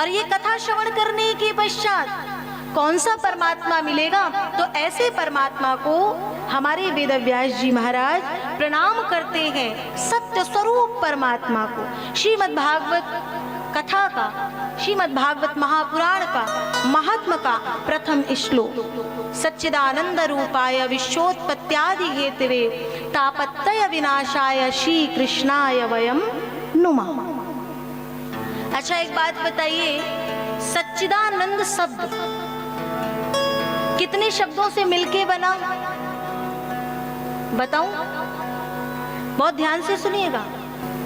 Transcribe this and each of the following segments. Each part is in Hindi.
और ये कथा श्रवण करने के पश्चात कौन सा परमात्मा मिलेगा? तो ऐसे परमात्मा को हमारे वेदव्यास जी महाराज प्रणाम करते हैं, सत्य स्वरूप परमात्मा को। श्रीमद् भागवत कथा का, श्रीमद् भागवत महापुराण का महात्म का प्रथम श्लोक, सच्चिदानंद रूपाय विश्वोत्पत्त्यादि हेतवे तापत्रय विनाशाय श्री कृष्णाय वयम नुमः। अच्छा, एक बात बताइए, सच्चिदानंद शब्द कितने शब्दों से मिलके बना? बताऊं? बहुत ध्यान से सुनिएगा।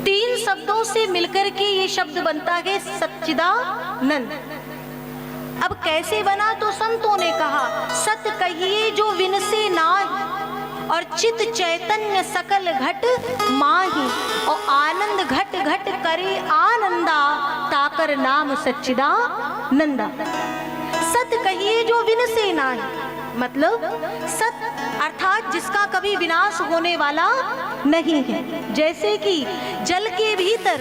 3 शब्दों से मिलकर के ये शब्द बनता है सच्चिदानंद। अब कैसे बना? तो संतों ने कहा, सत कहिए जो विनसे नाहि और चित चैतन्य सकल घट माही, और आनंद घट घट करे आनंदा, ताकर नाम सच्चिदानंदा। सत कहिए जो विनसे नाहि, मतलब सत अर्थात जिसका कभी विनाश होने वाला नहीं है। जैसे कि जल के भीतर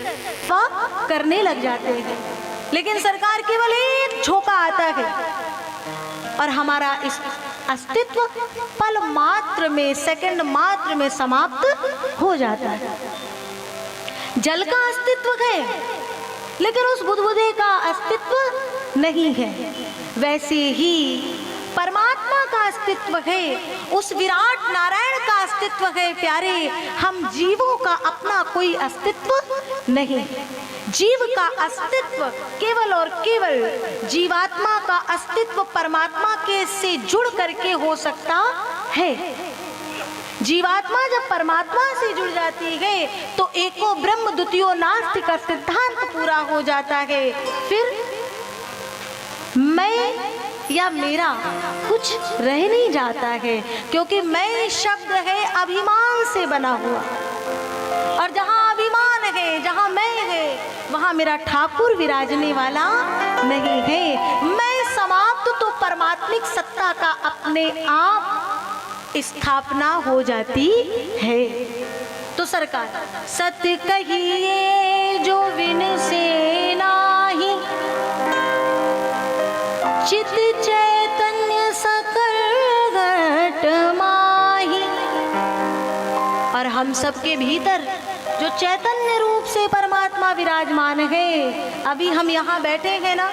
वह करने लग जाते हैं, लेकिन सरकार केवल एक झोंका आता है और हमारा इस अस्तित्व पल मात्र में, सेकंड मात्र में समाप्त हो जाता है। जल का अस्तित्व है, लेकिन उस बुदबुदे का अस्तित्व नहीं है। वैसे ही परमात्मा का अस्तित्व है, उस विराट नारायण का अस्तित्व है। प्यारे, हम जीवों का अपना कोई अस्तित्व नहीं। जीव का अस्तित्व केवल और केवल जीवात्मा का अस्तित्व परमात्मा के से जुड़ करके हो सकता है। जीवात्मा जब परमात्मा से जुड़ जाती है तो एको ब्रह्म द्वितीयो नास्ति का सिद्धांत पूरा हो जाता है। फिर मैं या मेरा कुछ रह नहीं जाता है, क्योंकि मैं शब्द है अभिमान से बना हुआ, और जहाँ अभिमान है, जहाँ मैं है, वहाँ मेरा ठाकुर विराजने वाला नहीं है। मैं समाप्त तो परमात्मिक सत्ता का अपने आप स्थापना हो जाती है। तो सरकार, सत्य कहिए जो विनसे नाहि, चित चैतन्य सकल घट माही। और हम सबके भीतर जो चैतन्य रूप से परमात्मा विराजमान है, अभी हम यहाँ बैठे हैं ना,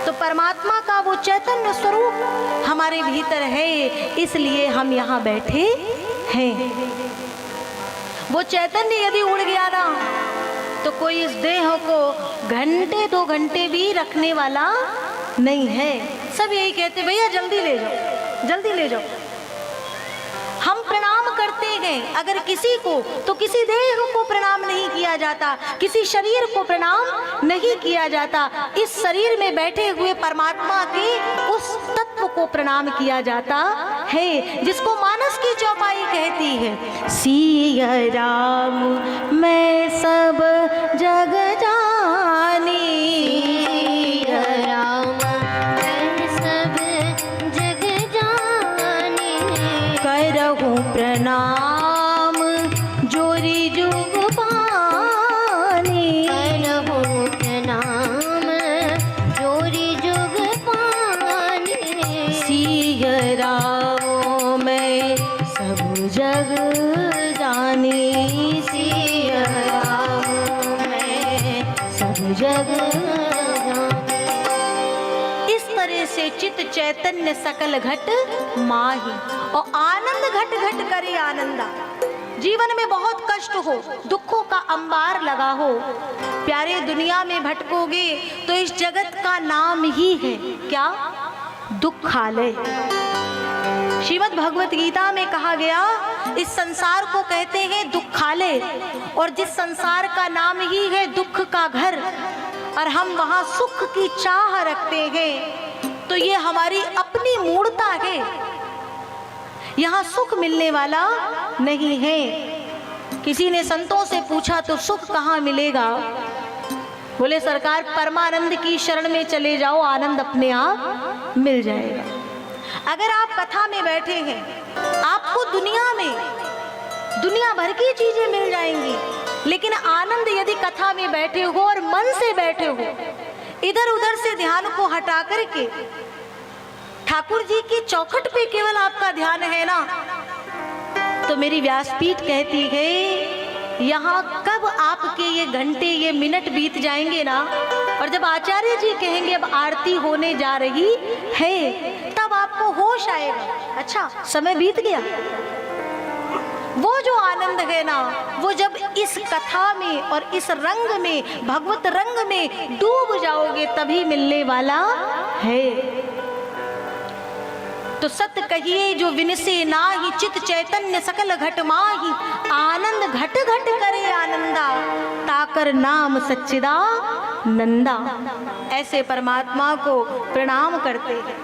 तो परमात्मा का वो चैतन्य स्वरूप हमारे भीतर है, इसलिए हम यहाँ बैठे हैं। वो चैतन्य यदि उड़ गया ना, तो कोई इस देह को घंटे 2 घंटे भी रखने वाला नहीं है। सब यही कहते, भैया जल्दी ले जाओ, जल्दी ले जाओ। हम प्रणाम करते हैं अगर किसी को, तो किसी देह को प्रणाम नहीं किया जाता, किसी शरीर को प्रणाम नहीं किया जाता। इस शरीर में बैठे हुए परमात्मा के उस तत्व को प्रणाम किया जाता है, जिसको मानस की चौपाई कहती है, सिया राम मैं सब जग जानी, सिया राम मैं सब जग जानी, करहूँ प्रणाम जोरी जुग पानी, करहूँ प्रणाम जोरी जुग पानी, सिया राम मैं सब जग जानी, सिया राम मैं सब जग जानी। इस तरह से चित चैतन्य सकल घट माही, और आनंद घट घट करे आनंदा। जीवन में बहुत कष्ट हो, दुखों का अंबार लगा हो, प्यारे दुनिया में भटकोगे तो इस जगत का नाम ही है क्या? दुखालय। श्रीमद् भगवत गीता में कहा गया, इस संसार को कहते हैं दुखालय, और जिस संसार का नाम ही है दुख का घर, और हम वहाँ सुख की चाह रखते हैं, तो ये हमारी अपनी मूढ़ता है। यहाँ सुख मिलने वाला नहीं है। किसी ने संतों से पूछा, तो सुख कहाँ मिलेगा? बोले, सरकार परमानंद की शरण में चले जाओ, आनंद अपने आप मिल जाएगा। अगर आप कथा में बैठे हैं, आपको दुनिया में दुनिया भर की चीजें मिल जाएंगी, लेकिन आनंद यदि कथा में बैठे हो और मन से बैठे हो, इधर उधर से ध्यान को हटा करके ठाकुर जी की चौखट पे केवल आपका ध्यान है ना, तो मेरी व्यासपीठ कहती है यहाँ कब आपके ये घंटे ये मिनट बीत जाएंगे ना, और जब आचार्य जी कहेंगे अब आरती होने जा रही है, तब आपको होश आएगा, अच्छा समय बीत गया। वो जो आनंद है ना, वो जब इस कथा में और इस रंग में, भगवत रंग में डूब जाओगे तभी मिलने वाला है। तो सत्य कहिए जो विनसे नाही, चित चैतन्य सकल घट माही, आनंद घट घट करे आनंदा, ताकर नाम सच्चिदा नंदा। ऐसे परमात्मा को प्रणाम करते हैं।